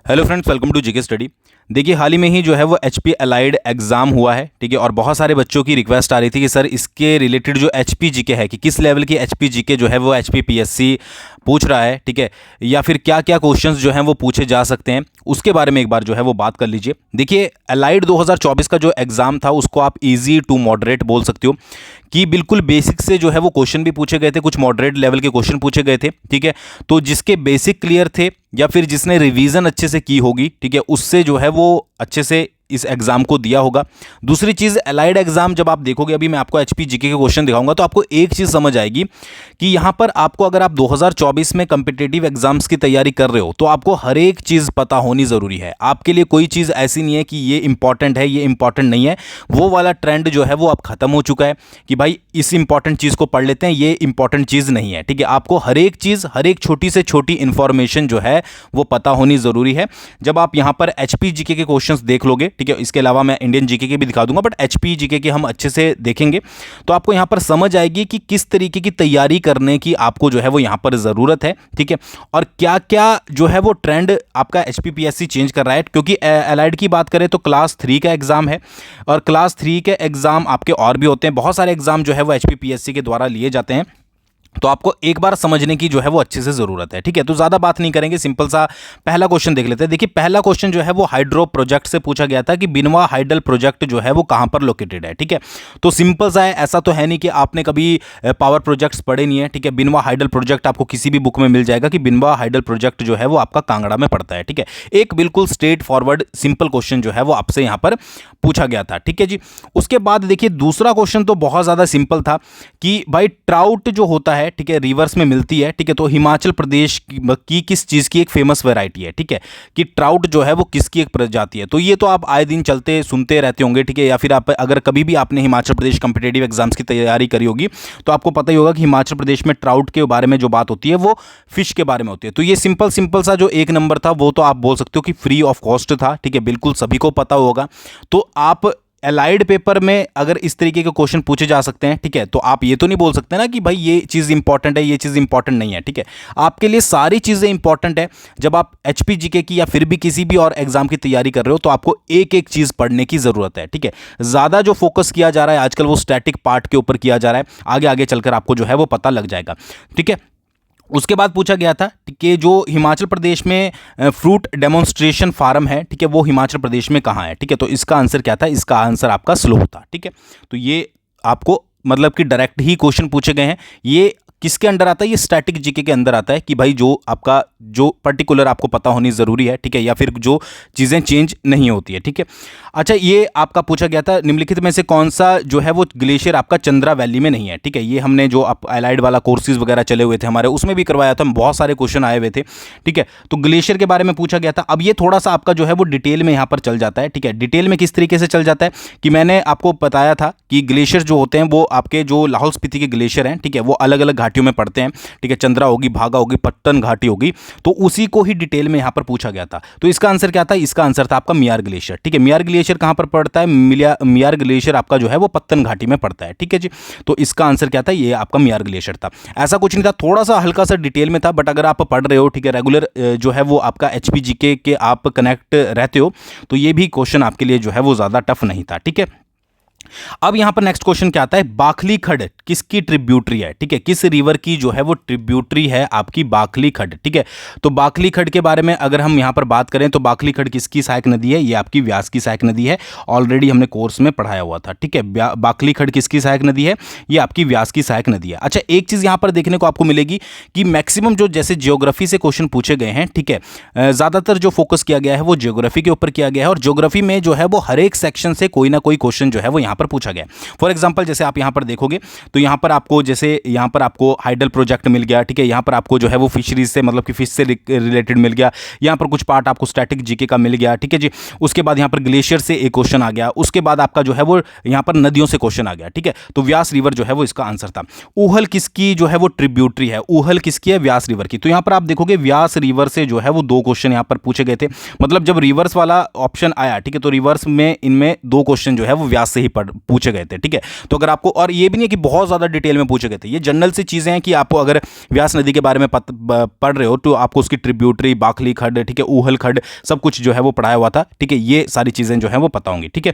Hello friends, welcome to GK study. देखिए, हाल ही में ही जो है वो एचपी अलाइड एग्ज़ाम हुआ है, ठीक है। और बहुत सारे बच्चों की रिक्वेस्ट आ रही थी कि सर इसके रिलेटेड जो एचपी जीके है कि किस लेवल की एचपी जीके जो है वो एचपी पीएससी पूछ रहा है, ठीक है, या फिर क्या क्या क्वेश्चंस जो हैं वो पूछे जा सकते हैं, उसके बारे में एक बार जो है वो बात कर लीजिए। देखिए, अलाइड 2024 का जो एग्ज़ाम था उसको आप ईजी टू मॉडरेट बोल सकते हो कि बिल्कुल बेसिक से जो है वो क्वेश्चन भी पूछे गए थे, कुछ मॉडरेट लेवल के क्वेश्चन पूछे गए थे, ठीक है। तो जिसके बेसिक क्लियर थे या फिर जिसने रिवीजन अच्छे से की होगी, ठीक है, उससे जो है वो अच्छे से इस एग्जाम को दिया होगा। दूसरी चीज़, अलाइड एग्जाम जब आप देखोगे, अभी मैं आपको एचपी जीके के क्वेश्चन दिखाऊंगा तो आपको एक चीज़ समझ आएगी कि यहाँ पर आपको, अगर आप 2024 में कम्पिटिटिव एग्जाम्स की तैयारी कर रहे हो तो आपको हर एक चीज़ पता होनी ज़रूरी है। आपके लिए कोई चीज़ ऐसी नहीं है कि ये इंपॉर्टेंट है, ये इंपॉर्टेंट नहीं है। वो वाला ट्रेंड जो है वो अब खत्म हो चुका है कि भाई इस इंपॉर्टेंट चीज़ को पढ़ लेते हैं, ये इंपॉर्टेंट चीज़ नहीं है, ठीक है। आपको हर एक चीज़, हर एक छोटी से छोटी इंफॉर्मेशन जो है वो पता होनी ज़रूरी है। जब आप यहाँ पर एचपी जीके के क्वेश्चंस देख लोगे, ठीक है, इसके अलावा मैं इंडियन जीके के भी दिखा दूंगा, बट एचपी जीके के हम अच्छे से देखेंगे तो आपको यहाँ पर समझ आएगी कि किस तरीके की तैयारी करने की आपको जो है वो यहाँ पर ज़रूरत है, ठीक है। और क्या क्या जो है वो ट्रेंड आपका एचपीपीएससी चेंज कर रहा है, क्योंकि एलाइड की बात करें तो क्लास 3 का एग्ज़ाम है और क्लास 3 के एग्ज़ाम आपके और भी होते हैं। बहुत सारे एग्ज़ाम जो है वो एचपीपीएससी के द्वारा लिए जाते हैं, तो आपको एक बार समझने की जो है वो अच्छे से ज़रूरत है, ठीक है। तो ज़्यादा बात नहीं करेंगे, सिंपल सा पहला क्वेश्चन देख लेते हैं। देखिए, पहला क्वेश्चन जो है वो हाइड्रो प्रोजेक्ट से पूछा गया था कि बिनवा हाइडल प्रोजेक्ट जो है वो कहाँ पर लोकेटेड है, ठीक है। तो सिंपल सा है, ऐसा तो है नहीं कि आपने कभी पावर प्रोजेक्ट्स पढ़े नहीं है, ठीक है। बिनवा हाइडल प्रोजेक्ट आपको किसी भी बुक में मिल जाएगा कि बिनवा हाइडल प्रोजेक्ट जो है वो आपका कांगड़ा में पड़ता है, ठीक है। एक बिल्कुल स्ट्रेट फॉरवर्ड सिंपल क्वेश्चन जो है वो आपसे यहाँ पर पूछा गया था, ठीक है जी। उसके बाद देखिए, दूसरा क्वेश्चन तो बहुत ज़्यादा सिंपल था कि भाई ट्राउट जो होता है, ठीक है, रिवर्स में मिलती है, ठीक है, तो हिमाचल प्रदेश की किस चीज़ की एक फेमस वैरायटी है, ठीक है, कि ट्राउट जो है वो किसकी एक प्रजाति है। तो ये तो आप आए दिन चलते सुनते रहते होंगे, ठीक है। या फिर आप अगर कभी भी आपने हिमाचल प्रदेश कॉम्पिटिटिव एग्जाम्स की तैयारी करी होगी तो आपको पता ही होगा कि हिमाचल प्रदेश में ट्राउट के बारे में जो बात होती है वो फिश के बारे में होती है। तो ये सिंपल सिंपल सा जो एक नंबर था वो तो आप बोल सकते हो कि फ्री ऑफ कॉस्ट था, ठीक है, बिल्कुल सभी को पता होगा। तो आप एलाइड पेपर में अगर इस तरीके के क्वेश्चन पूछे जा सकते हैं, ठीक है, तो आप ये तो नहीं बोल सकते ना कि भाई ये चीज़ इंपॉर्टेंट है, ये चीज़ इंपॉर्टेंट नहीं है, ठीक है। आपके लिए सारी चीज़ें इंपॉर्टेंट है। जब आप एचपी जीके की या फिर भी किसी भी और एग्जाम की तैयारी कर रहे हो तो आपको एक एक चीज़ पढ़ने की ज़रूरत है, ठीक है। ज़्यादा जो फोकस किया जा रहा है आजकल वो स्टैटिक पार्ट के ऊपर किया जा रहा है। आगे आगे चलकर आपको जो है वो पता लग जाएगा, ठीक है। उसके बाद पूछा गया था कि जो हिमाचल प्रदेश में फ्रूट डेमोन्स्ट्रेशन फार्म है, ठीक है, वो हिमाचल प्रदेश में कहाँ है, ठीक है। तो इसका आंसर क्या था? इसका आंसर आपका स्लो था, ठीक है। तो ये आपको मतलब कि डायरेक्ट ही क्वेश्चन पूछे गए हैं। ये किसके अंडर आता है? ये स्टैटिक जीके के अंदर आता है कि भाई जो आपका जो पर्टिकुलर आपको पता होनी ज़रूरी है, ठीक है, या फिर जो चीज़ें चेंज नहीं होती है, ठीक है। अच्छा, ये आपका पूछा गया था निम्नलिखित में से कौन सा जो है वो ग्लेशियर आपका चंद्रा वैली में नहीं है, ठीक है। ये हमने जो आप एलाइड वाला कोर्सेज वगैरह चले हुए थे हमारे, उसमें भी करवाया था, बहुत सारे क्वेश्चन आए हुए थे, ठीक है। तो ग्लेशियर के बारे में पूछा गया था। अब ये थोड़ा सा आपका जो है वो डिटेल में यहाँ पर चल जाता है, ठीक है। डिटेल में किस तरीके से चल जाता है कि मैंने आपको बताया था कि ग्लेशियर जो होते हैं वो आपके जो लाहौल स्पीति के ग्लेशियर हैं, ठीक है, वो अलग अलग घाटियों में पड़ते हैं, ठीक है। चंद्रा होगी, भागा होगी, पट्टन घाटी होगी, तो उसी को ही डिटेल में यहां पर पूछा गया था। तो इसका आंसर क्या था? इसका आंसर था आपका मियार ग्लेशियर, ठीक है। मियार ग्लेशियर कहां पर पड़ता है? मियार ग्लेशियर आपका जो है वो पत्तन घाटी में पड़ता है, ठीक है जी। तो इसका आंसर क्या था? ये आपका मियार ग्लेशियर था। ऐसा कुछ नहीं था, थोड़ा सा हल्का सा डिटेल में था, बट अगर आप पढ़ रहे हो, ठीक है, रेगुलर जो है वो आपका एचपी जीके के आप कनेक्ट रहते हो तो ये भी क्वेश्चन आपके लिए जो है वो ज्यादा टफ नहीं था, ठीक है। अब यहां पर नेक्स्ट क्वेश्चन क्या आता है? बाखली खड किसकी ट्रिब्यूटरी है, ठीक है, किस रिवर की जो है वो ट्रिब्यूटरी है आपकी बाखली खड, ठीक है। तो बाखली खड के बारे में अगर हम यहां पर बात करें तो बाखली खड किसकी सहायक नदी है? ये आपकी व्यास की सहायक नदी है, ऑलरेडी हमने कोर्स में पढ़ाया हुआ था, ठीक है। बाखली खड किसकी सहायक नदी है? ये आपकी व्यास की सहायक नदी है। अच्छा, एक चीज यहां पर देखने को आपको मिलेगी कि मैक्सिमम जो जैसे जियोग्राफी से क्वेश्चन पूछे गए हैं, ठीक है, ज्यादातर जो फोकस किया गया है वो जियोग्राफी के ऊपर किया गया है, और जियोग्राफी में जो है वो हर एक सेक्शन से कोई ना कोई क्वेश्चन जो है वो यहां पर पूछा गया। फॉर एग्जांपल, जैसे आप यहां पर देखोगे तो यहां पर आपको जैसे यहां पर आपको हाइडल प्रोजेक्ट मिल गया, ठीक है। यहां पर आपको जो है वो फिशरीज से मतलब कि फिश से रिलेटेड मिल गया। यहां पर कुछ पार्ट आपको स्टैटिक जीके का मिल गया, ठीक है जी। उसके बाद यहां पर ग्लेशियर से एक क्वेश्चन आ गया। उसके बाद आपका जो है वो यहां पर नदियों से क्वेश्चन आ गया, ठीक है। तो व्यास रिवर जो है वो इसका आंसर था। ऊहल किसकी जो है वो ट्रिब्यूटरी है? ऊहल किसकी है? व्यास रिवर की। तो यहां पर आप देखोगे व्यास रिवर से जो है वो दो क्वेश्चन यहां पर पूछे गए थे। मतलब जब रिवर्स वाला ऑप्शन आया, ठीक है, तो रिवर्स में इनमें दो क्वेश्चन जो है वो व्यास से ही पूछे गए थे, ठीक है। तो अगर आपको, और ये भी नहीं है कि बहुत ज़्यादा डिटेल में पूछे गए थे, ये जनरल सी चीज़ें हैं कि आपको अगर व्यास नदी के बारे में पढ़ रहे हो तो आपको उसकी ट्रिब्यूटरी, बाखली खड्ड, ठीक है, ऊहल खड्ड, सब कुछ जो है वो पढ़ाया हुआ था, ठीक है। ये सारी चीज़ें जो है वो पता होंगी, ठीक है।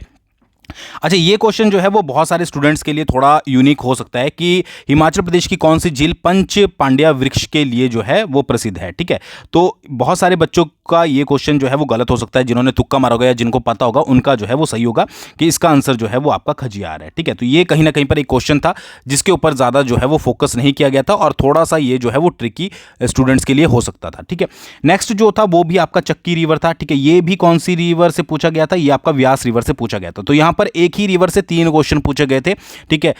अच्छा, ये क्वेश्चन जो है वो बहुत सारे स्टूडेंट्स के लिए थोड़ा यूनिक हो सकता है कि हिमाचल प्रदेश की कौन सी झील पंच पांड्या वृक्ष के लिए जो है वो प्रसिद्ध है, ठीक है। तो बहुत सारे बच्चों का ये क्वेश्चन जो है वो गलत हो सकता है, जिन्होंने तुक्का मारा होगा या जिनको पता होगा उनका जो है वो सही होगा कि इसका आंसर जो है वो आपका खजियार है, ठीक है। तो ये कहीं ना कहीं पर एक क्वेश्चन था जिसके ऊपर ज़्यादा जो है वो फोकस नहीं किया गया था और थोड़ा सा ये जो है वो ट्रिकी स्टूडेंट्स के लिए हो सकता था, ठीक है। नेक्स्ट जो था वो भी आपका चक्की रिवर था, ठीक है। ये भी कौन सी रिवर से पूछा गया था, ये आपका व्यास रिवर से पूछा गया था। तो यहाँ पर एक ही रिवर से 3 क्वेश्चन पूछे गए थे, ठीक है,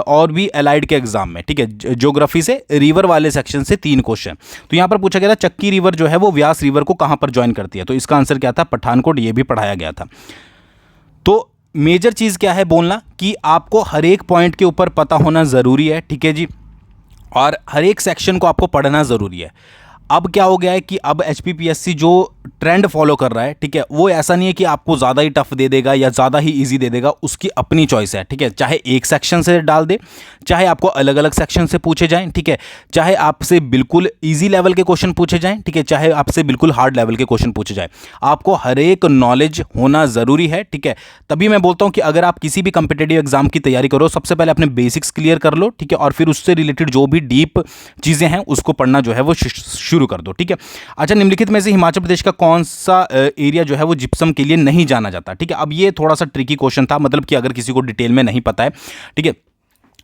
और भी एलाइड के एग्जाम में, ठीक है। ज्योग्राफी से रिवर वाले सेक्शन से 3 क्वेश्चन। तो यहाँ पर पूछा गया था चक्की रिवर जो है वो व्यास रिवर को कहाँ पर ज्वाइन करती है, तो इसका आंसर क्या था, पठानकोट। ये भी पढ़ाया गया था। तो मेजर चीज़ क्या है बोलना कि आपको हर एक पॉइंट के ऊपर पता होना ज़रूरी है, ठीक है जी, और हर एक सेक्शन को आपको पढ़ना ज़रूरी है। अब क्या हो गया है कि अब एचपीपीएससी जो ट्रेंड फॉलो कर रहा है, ठीक है, वो ऐसा नहीं है कि आपको ज़्यादा ही टफ दे देगा या ज़्यादा ही इजी दे देगा, उसकी अपनी चॉइस है, ठीक है। चाहे एक सेक्शन से डाल दे, चाहे आपको अलग अलग सेक्शन से पूछे जाएं, ठीक है, चाहे आपसे बिल्कुल इजी लेवल के क्वेश्चन पूछे जाएं, ठीक है, चाहे आपसे बिल्कुल हार्ड लेवल के क्वेश्चन पूछे जाएं, आपको हर एक नॉलेज होना ज़रूरी है, ठीक है। तभी मैं बोलता हूँ कि अगर आप किसी भी कंपिटेटिव एग्जाम की तैयारी करो, सबसे पहले अपने बेसिक्स क्लियर कर लो, ठीक है, और फिर उससे रिलेटेड जो भी डीप चीज़ें हैं उसको पढ़ना जो है वो शुरू कर दो, ठीक है। अच्छा, निम्नलिखित में से हिमाचल प्रदेश का कौन सा एरिया जो है वो जिप्सम के लिए नहीं जाना जाता, ठीक है। अब ये थोड़ा सा ट्रिकी क्वेश्चन था, मतलब कि अगर किसी को डिटेल में नहीं पता है, ठीक है।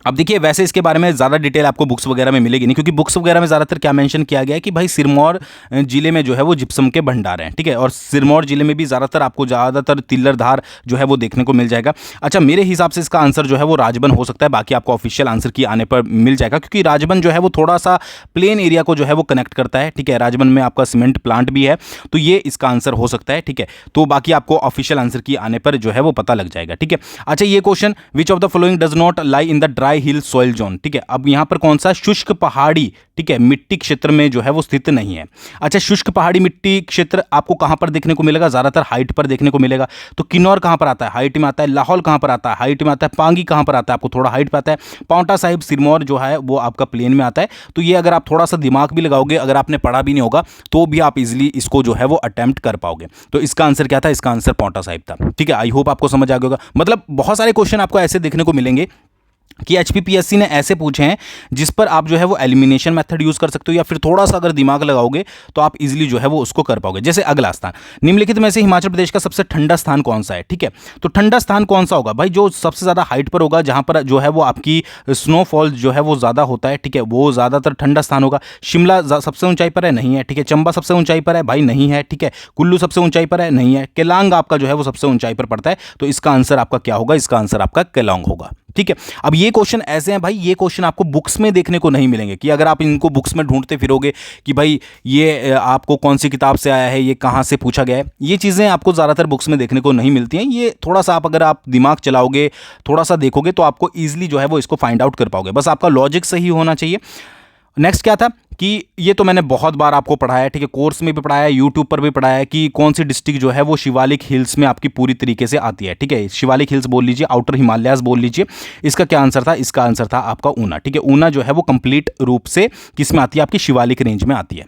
अब देखिए, वैसे इसके बारे में ज़्यादा डिटेल आपको बुक्स वगैरह में मिलेगी नहीं, क्योंकि बुक्स वगैरह में ज़्यादातर क्या मेंशन किया गया है कि भाई सिरमौर जिले में जो है वो जिप्सम के भंडार हैं, ठीक है, और सिरमौर जिले में भी ज़्यादातर तिल्लरधार जो है वो देखने को मिल जाएगा। अच्छा, मेरे हिसाब से इसका आंसर जो है वो राजबन हो सकता है, बाकी आपको ऑफिशियल आंसर की आने पर मिल जाएगा, क्योंकि राजबन जो है वो थोड़ा सा प्लेन एरिया को जो है वो कनेक्ट करता है, ठीक है। राजबन में आपका सीमेंट प्लांट भी है, तो ये इसका आंसर हो सकता है, ठीक है। तो बाकी आपको ऑफिशियल आंसर की आने पर जो है वो पता लग जाएगा, ठीक है। अच्छा, ये question, which of the following does not lie in the dry hill soil zone, ठीक है। अब यहां पर कौन सा शुष्क पहाड़ी, ठीक है, मिट्टी क्षेत्र में जो है वो स्थित नहीं है। अच्छा, शुष्क पहाड़ी मिट्टी क्षेत्र आपको कहां पर देखने को मिलेगा, ज्यादातर हाइट पर देखने को मिलेगा। तो किन्नौर कहां पर आता है, हाइट में आता है। लाहौल कहां पर आता है, हाइट में आता है। पांगी कहां पर आता है, आपको थोड़ा हाइट पे आता है। पांवटा साहिब सिरमौर जो है वो आपका प्लेन में आता है। तो ये अगर आप थोड़ा सा दिमाग भी लगाओगे, अगर आपने पढ़ा भी नहीं होगा तो भी आप इजिली इसको जो है वो अटेम्प्ट कर पाओगे। तो इसका आंसर क्या था, इसका आंसर पांवटा साहिब था, ठीक है। आई होप आपको समझ आ गया होगा। मतलब बहुत सारे क्वेश्चन आपको ऐसे देखने को मिलेंगे कि एचपीपीएससी ने ऐसे पूछे हैं जिस पर आप जो है वो एलिमिनेशन मेथड यूज कर सकते हो, या फिर थोड़ा सा अगर दिमाग लगाओगे तो आप इजीली जो है वो उसको कर पाओगे। जैसे अगला स्थान, निम्नलिखित में से हिमाचल प्रदेश का सबसे ठंडा स्थान कौन सा है, ठीक है। तो ठंडा स्थान कौन सा होगा भाई, जो सबसे ज्यादा हाइट पर होगा, जहां पर जो है वो आपकी स्नोफॉल जो है वो ज्यादा होता है, ठीक है, वो ज्यादातर ठंडा स्थान होगा। शिमला सबसे ऊंचाई पर है, नहीं है, ठीक है। चंबा सबसे ऊंचाई पर है, भाई नहीं है, ठीक है। कुल्लू सबसे ऊंचाई पर है, नहीं है। केलांग आपका जो है वो सबसे ऊंचाई पर पड़ता है। तो इसका आंसर आपका क्या होगा, इसका आंसर आपका केलांग होगा, ठीक है। अब ये क्वेश्चन ऐसे हैं भाई, ये क्वेश्चन आपको बुक्स में देखने को नहीं मिलेंगे, कि अगर आप इनको बुक्स में ढूंढते फिरोगे कि भाई ये आपको कौन सी किताब से आया है, ये कहाँ से पूछा गया है, ये चीज़ें आपको ज़्यादातर बुक्स में देखने को नहीं मिलती हैं। ये थोड़ा सा आप अगर आप दिमाग चलाओगे, थोड़ा सा देखोगे, तो आपको ईजिली जो है वो इसको फाइंड आउट कर पाओगे। बस आपका लॉजिक सही होना चाहिए। नेक्स्ट क्या था कि ये तो मैंने बहुत बार आपको पढ़ाया है, ठीक है, कोर्स में भी पढ़ाया है, यूट्यूब पर भी पढ़ाया है कि कौन सी डिस्ट्रिक्ट जो है वो शिवालिक हिल्स में आपकी पूरी तरीके से आती है, ठीक है। शिवालिक हिल्स बोल लीजिए, आउटर हिमालयाज बोल लीजिए। इसका क्या आंसर था, इसका आंसर था आपका ऊना, ठीक है। ऊना जो है वो कंप्लीट रूप से किस में आती है, आपकी शिवालिक रेंज में आती है,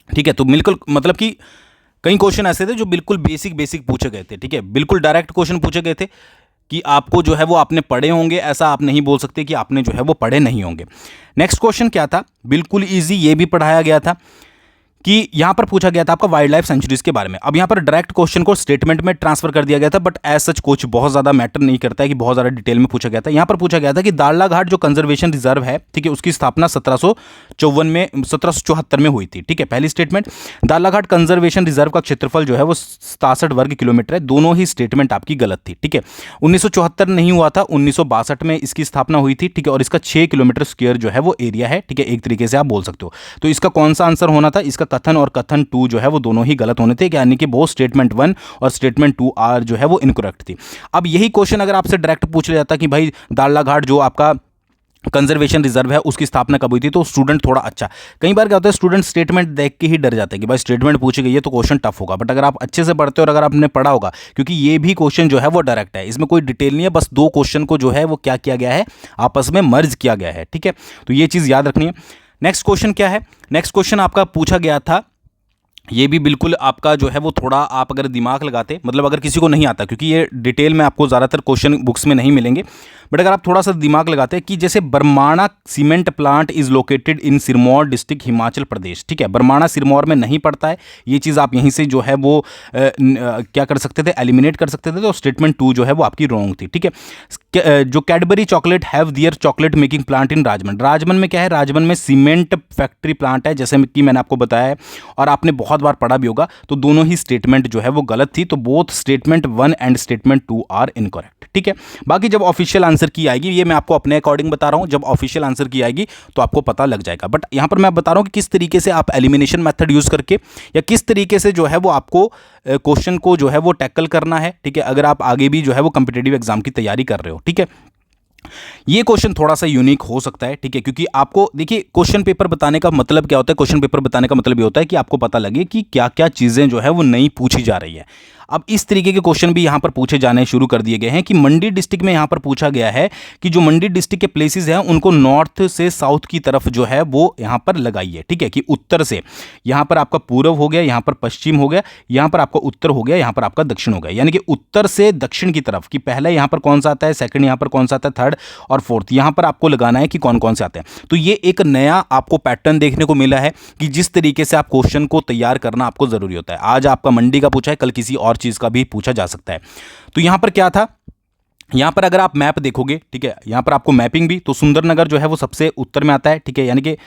ठीक है। तो बिल्कुल मतलब कि कई क्वेश्चन ऐसे थे जो बिल्कुल बेसिक पूछे गए थे, ठीक है, बिल्कुल डायरेक्ट क्वेश्चन पूछे गए थे कि आपको जो है वो आपने पढ़े होंगे, ऐसा आप नहीं बोल सकते कि आपने जो है वो पढ़े नहीं होंगे। नेक्स्ट क्वेश्चन क्या था, बिल्कुल इजी, ये भी पढ़ाया गया था कि यहां पर पूछा गया था आपका वाइल्ड लाइफ सेंचुरीज के बारे में। अब यहां पर डायरेक्ट क्वेश्चन को स्टेटमेंट में ट्रांसफर कर दिया गया था, बट एज सच कुछ बहुत ज्यादा मैटर नहीं करता है कि बहुत ज्यादा डिटेल में पूछा गया था। यहां पर पूछा गया था कि दाड़ला घाट जो कंजर्वेशन रिजर्व है, ठीक है, उसकी स्थापना 1774 में हुई थी, ठीक है, पहली स्टेटमेंट। दाड़ला घाट कंजर्वेशन रिजर्व का क्षेत्रफल जो है वो 67 वर्ग किलोमीटर है। दोनों ही स्टेटमेंट आपकी गलत थी, ठीक है। 1974 नहीं हुआ था, 1962 में इसकी स्थापना हुई थी, ठीक है, और इसका 6 किलोमीटर स्क्वायर जो है वो एरिया है, ठीक है, एक तरीके से आप बोल सकते हो। तो इसका कौन सा आंसर होना था, इसका कथन और कथन 2 जो है वो दोनों ही गलत होने थे, यानी कि वो स्टेटमेंट 1 और स्टेटमेंट 2 आर जो है वो इनकरेक्ट थी। अब यही क्वेश्चन अगर आपसे डायरेक्ट पूछ लिया जाता कि भाई दाड़ला घाट जो आपका कंजर्वेशन रिजर्व है उसकी स्थापना कब हुई थी, तो स्टूडेंट थोड़ा अच्छा, कई बार क्या होता है स्टूडेंट स्टेटमेंट देख के ही डर जाते हैं कि भाई स्टेटमेंट पूछी गई है तो क्वेश्चन टफ होगा, बट अगर आप अच्छे से पढ़ते हो और अगर आपने पढ़ा होगा, क्योंकि ये भी क्वेश्चन जो है वो डायरेक्ट है, इसमें कोई डिटेल नहीं है, बस दो क्वेश्चन को जो है वो क्या किया गया है, आपस में मर्ज किया गया है, ठीक है, तो ये चीज़ याद रखनी है। नेक्स्ट क्वेश्चन क्या है, नेक्स्ट क्वेश्चन आपका पूछा गया था, ये भी बिल्कुल आपका जो है वो थोड़ा आप अगर दिमाग लगाते, मतलब अगर किसी को नहीं आता, क्योंकि ये डिटेल में आपको ज़्यादातर क्वेश्चन बुक्स में नहीं मिलेंगे, बट अगर आप थोड़ा सा दिमाग लगाते हैं कि जैसे Barmana cement plant is located in Sirmaur district Himachal Pradesh, ठीक है, बरमाणा सिरमौर में नहीं पड़ता है, ये चीज़ आप यहीं से जो है वो क्या कर सकते थे, एलिमिनेट कर सकते थे, तो स्टेटमेंट 2 जो है वो आपकी रॉन्ग थी, ठीक है। जो Cadbury chocolate have their chocolate making plant in राजमन, राजमन में क्या है, राजमन में सीमेंट फैक्ट्री प्लांट है, जैसे कि मैंने आपको बताया है और आपने बहुत बार पढ़ा भी होगा, तो दोनों ही स्टेटमेंट जो है वो गलत थी, तो both statement 1 and statement 2 are incorrect, ठीक है। बाकी जब ऑफिशियल आंसर की आएगी, ये मैं आपको अपने अकॉर्डिंग बता रहा हूं, जब ऑफिशियल आंसर की आएगी तो आपको पता लग जाएगा, बट यहां पर मैं बता रहा हूं कि किस तरीके से आप एलिमिनेशन मेथड यूज करके या किस तरीके से जो है वो आपको क्वेश्चन को जो है वो टैकल करना है, ठीक है, अगर आप आगे भी जो है वो कॉम्पिटिटिव एग्जाम की तैयारी कर रहे हो, ठीक है। ये क्वेश्चन थोड़ा सा यूनिक हो सकता है, ठीक है, क्योंकि आपको देखिए क्वेश्चन पेपर बताने का मतलब क्या होता है, क्वेश्चन पेपर बताने का मतलब ये होता है कि आपको पता लगे कि क्या क्या चीज़ें जो है वो नई पूछी जा रही है। अब इस तरीके के क्वेश्चन भी यहाँ पर पूछे जाने शुरू कर दिए गए हैं कि मंडी डिस्ट्रिक्ट में यहाँ पर पूछा गया है कि जो मंडी डिस्ट्रिक्ट के प्लेसेस हैं उनको नॉर्थ से साउथ की तरफ जो है वो यहाँ पर लगाइए, ठीक है, कि उत्तर से, यहाँ पर आपका पूर्व हो गया, यहाँ पर पश्चिम हो गया, यहाँ पर आपका उत्तर हो गया, यहाँ पर आपका दक्षिण हो गया, यानी कि उत्तर से दक्षिण की तरफ, कि पहले यहाँ पर कौन सा आता है, सेकंड यहाँ पर कौन सा आता है, थर्ड और फोर्थ यहाँ पर आपको लगाना है कि कौन कौन से आते हैं। तो ये एक नया आपको पैटर्न देखने को मिला है कि जिस तरीके से आप क्वेश्चन को तैयार करना आपको जरूरी होता है। आज आपका मंडी का पूछा है, कल किसी और चीज का भी पूछा जा सकता है। तो यहां पर क्या था, यहां पर अगर आप मैप देखोगे, ठीक है, यहां पर आपको मैपिंग भी, तो सुंदरनगर जो है वो सबसे उत्तर में आता है, ठीक है, यानी कि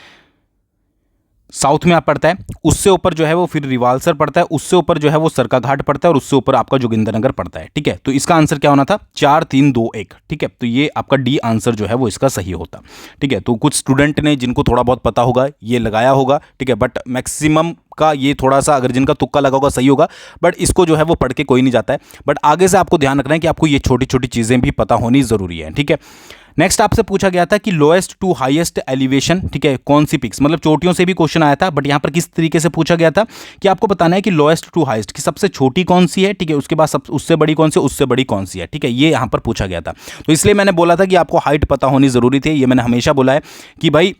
साउथ में आप पड़ता है, उससे ऊपर जो है वो फिर रिवालसर पड़ता है, उससे ऊपर जो है वो सरकाघाट पड़ता है और उससे ऊपर आपका जोगिंदरनगर पड़ता है, ठीक है। तो इसका आंसर क्या होना था, 4 3 2 1, ठीक है, तो ये आपका डी आंसर जो है वो इसका सही होता, ठीक है। तो कुछ स्टूडेंट ने जिनको थोड़ा बहुत पता होगा ये लगाया होगा, ठीक है, बट मैक्सिमम का ये थोड़ा सा अगर जिनका तुक्का लगा होगा सही होगा, बट इसको जो है वो पढ़ के कोई नहीं जाता है, बट आगे से आपको ध्यान रखना है कि आपको ये छोटी छोटी चीज़ें भी पता होनी ज़रूरी है, ठीक है। नेक्स्ट आपसे पूछा गया था कि लोएस्ट टू हाईएस्ट एलिवेशन, ठीक है, कौन सी पिक्स, मतलब चोटियों से भी क्वेश्चन आया था, बट यहां पर किस तरीके से पूछा गया था कि आपको बताना है कि लोएस्ट टू हाईएस्ट की सबसे छोटी कौन सी है, ठीक है, उसके बाद उससे बड़ी कौन सी, उससे बड़ी कौन सी है, ठीक है, ये यहां पर पूछा गया था। तो इसलिए मैंने बोला था कि आपको हाइट पता होनी जरूरी थी, ये मैंने हमेशा बोला है कि भाई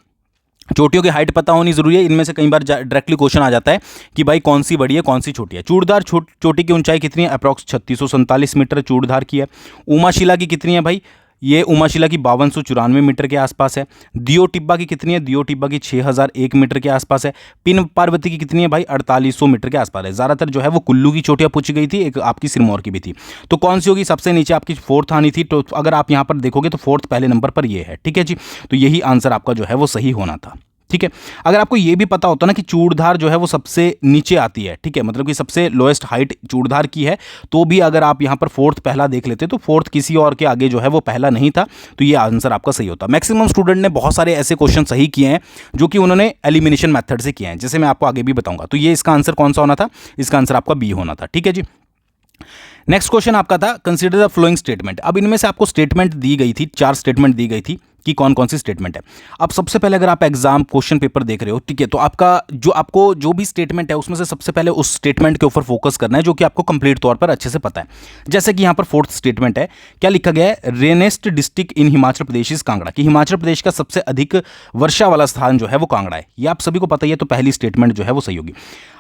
चोटियों की हाइट पता होनी जरूरी है। इनमें से कई बार डायरेक्टली क्वेश्चन आ जाता है कि भाई कौन सी बड़ी है कौन सी छोटी है। चूड़धार चोटी की ऊंचाई कितनी है, अप्रॉक्स 3647 मीटर चूड़धार की है। उमाशिला की कितनी है भाई, ये उमाशिला की 5294 मीटर के आसपास है। दियो टिब्बा की कितनी है, दियो टिब्बा की 6001 मीटर के आसपास है। पिन पार्वती की कितनी है भाई, 4800 मीटर के आसपास है। ज़्यादातर जो है वो कुल्लू की चोटियाँ पूछी गई थी, एक आपकी सिरमौर की भी थी। तो कौन सी होगी, सबसे नीचे आपकी फोर्थ आनी थी, तो अगर आप यहाँ पर देखोगे तो फोर्थ पहले नंबर पर ये है, ठीक है जी। तो यही आंसर आपका जो है वो सही होना था, ठीक है। अगर आपको ये भी पता होता ना कि चूड़धार जो है वो सबसे नीचे आती है, ठीक है, मतलब कि सबसे लोएस्ट हाइट चूड़धार की है, तो भी अगर आप यहाँ पर फोर्थ पहला देख लेते तो फोर्थ किसी और के आगे जो है वो पहला नहीं था, तो ये आंसर आपका सही होता। मैक्सिमम स्टूडेंट ने बहुत सारे ऐसे क्वेश्चन सही किए हैं जो कि उन्होंने एलिमिनेशन मेथड से किए हैं, जैसे मैं आपको आगे भी बताऊंगा। तो ये इसका आंसर कौन सा होना था, इसका आंसर आपका बी होना था, ठीक है जी। नेक्स्ट क्वेश्चन आपका था कंसीडर द फ्लोइंग स्टेटमेंट। अब इनमें से आपको स्टेटमेंट दी गई थी, 4 स्टेटमेंट दी गई थी कि कौन कौन सी स्टेटमेंट है। अब सबसे पहले अगर आप एग्जाम क्वेश्चन पेपर देख रहे हो, ठीक है, तो आपको जो भी स्टेटमेंट है उसमें से सबसे पहले उस स्टेटमेंट के ऊपर फोकस करना है जो कि आपको कंप्लीट तौर पर अच्छे से पता है। जैसे कि यहाँ पर फोर्थ स्टेटमेंट है, क्या लिखा गया है, rainiest district in Himachal Pradesh is Kangra, कि हिमाचल प्रदेश का सबसे अधिक वर्षा वाला स्थान जो है वो कांगड़ा है। ये आप सभी को पता ही है, तो पहली स्टेटमेंट जो है वो सही होगी।